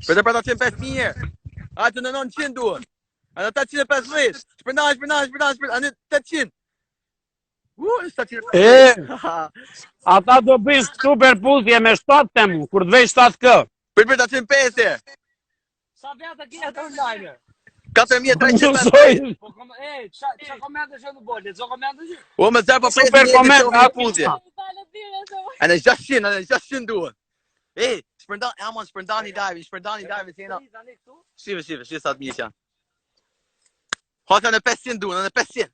Për të për 850 herë. Atë në 900 duhet. Atë 850. Shpërndaj, anë 800. 700. Ata do bëjnë këtu përputhje me 7 temu, kur të vej 7K. Për 850 herë. Sa vjetë kia të online? 4350. Po ç'a komente që në bolë? Ç'a komente që? O më zë po Super koment nga puthje. Anë 600 duhet. Shpërndani live, sena. Shive sa të mirë janë. Hata në 500 duhet, në 500.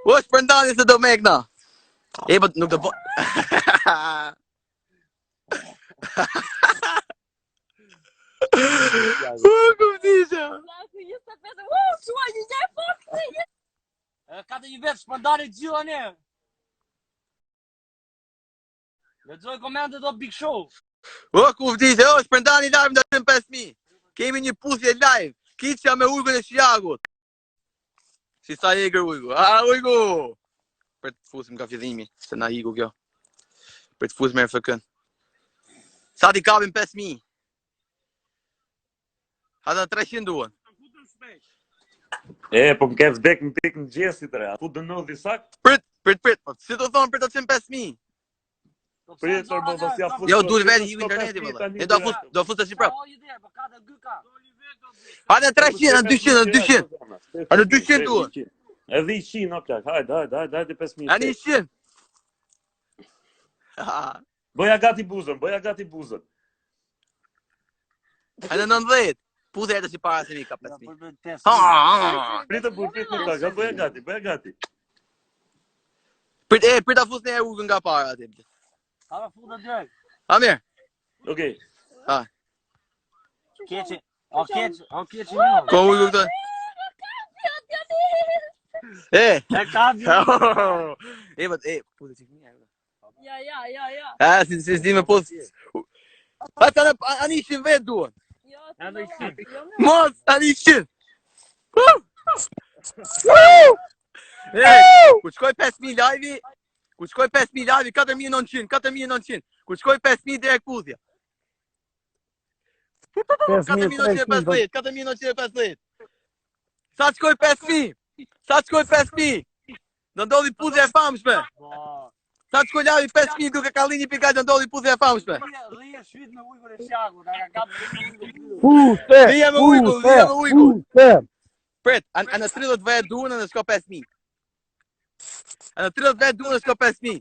O shpërndani se do mekna. Po nuk do po. Ka të një vetë shpërndani të gjitha ne. Lexoj komente do Big Show. O kufdishe, shpërndani live në 5000. Kemi një puthje live. Kiçja me ujgun e Shiagut. Si sa e gër ujgu. Ujgu. Për të fusim ka fillimi, se na iku kjo. Për të fusim me FK-n. Sa ti kapim 5000. Ata 300 duhen. Po më ke vdek në pik në gjesit re, atu dënoh disak? Prit. Si do thonë për të qenë 5000? Prit, po si a fut. Jo, duhet vetë ju interneti valla. Ne do fut si prap. Ata 300, ata 200. Ata 200 duhen. Edhe 100 o plak, hajde 5000. Ani 100. Bëja gati buzën. Ata 90. Puthja edhe si para se mi ka 5000. Pritë plak, bëja gati. Prit ta fusni e ujgun nga para aty. Ata futa direkt. Mirë. Okej. Keqi. Keqi një. Ko ujgu këtë? Puthja që një. Ja. Si s'di me puthë. Ata anë 100 vetë duhen. Mos, anë 100. Ku shkoj 5000 live, 4900. Ku shkoj 5000 direkt puthja. 4950. Sa të shkoj 5000. Do ndodhi puthja e famshme. Sa të shkoj live 5000 duke kallini pikaj do ndodhi puthja e famshme. Rrije shvit me ujgun e Shagut, ka kap. Rrije me ujgun. Prit, anë 30 vetë duhen në s'ka 5000. Anë 30 vetë duhen në s'ka 5000.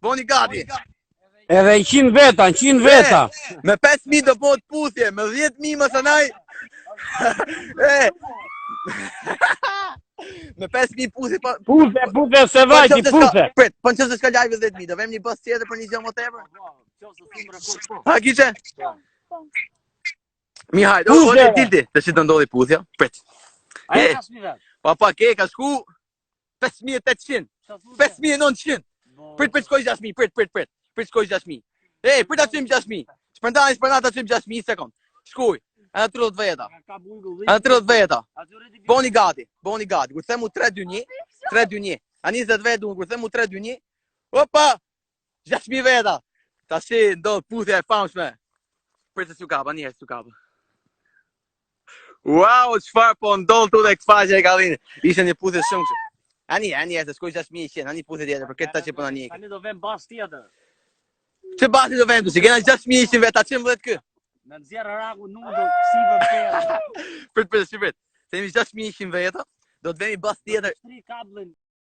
Boni gati. Edhe 100 veta. Me 5000 do bëhet puthje, me 10000 mos anaj. Me 5000 puthje. Puthje se vajti, puthje. Prit, po nëse s'ka live 10000, do vëmë një bos tjetër për një gjë më tepër. Ha kiçe. Mi hajde, o dilti, të që të ndodhi puthja. Prit. Ai ka smi vet. Pa, ka shku 5800. 5900. Prit shkoj 6000, prit. Prit shkoj 6000. Prit aty 6000. Shpërndani aty 6000 sekond. Shkuj. Ana 30 veta. Boni gati. Kur themu 3-2-1. A 20 vetë duhet, kur themu 3-2-1. Opa! 6000 veta. Tash ndodh puthja e famshme. Prit se s'u kapa, njerëz s'u kapa. Wow, çfarë po ndodh tu tek faqja e Kallinit. Ishte një puthje shumë kështu. Ani, se shkoj 6100, ani puthje tjetër, për këtë tash po na nik. Tani do vëm bas tjetër. Çe basi do vëm, si kena 6100 vetë, 110 kë. Në nxjerr raku nuk do sipër tjetër. Prit. Themi 6100 vetë, do të vemi bas tjetër. Shtri kabllin.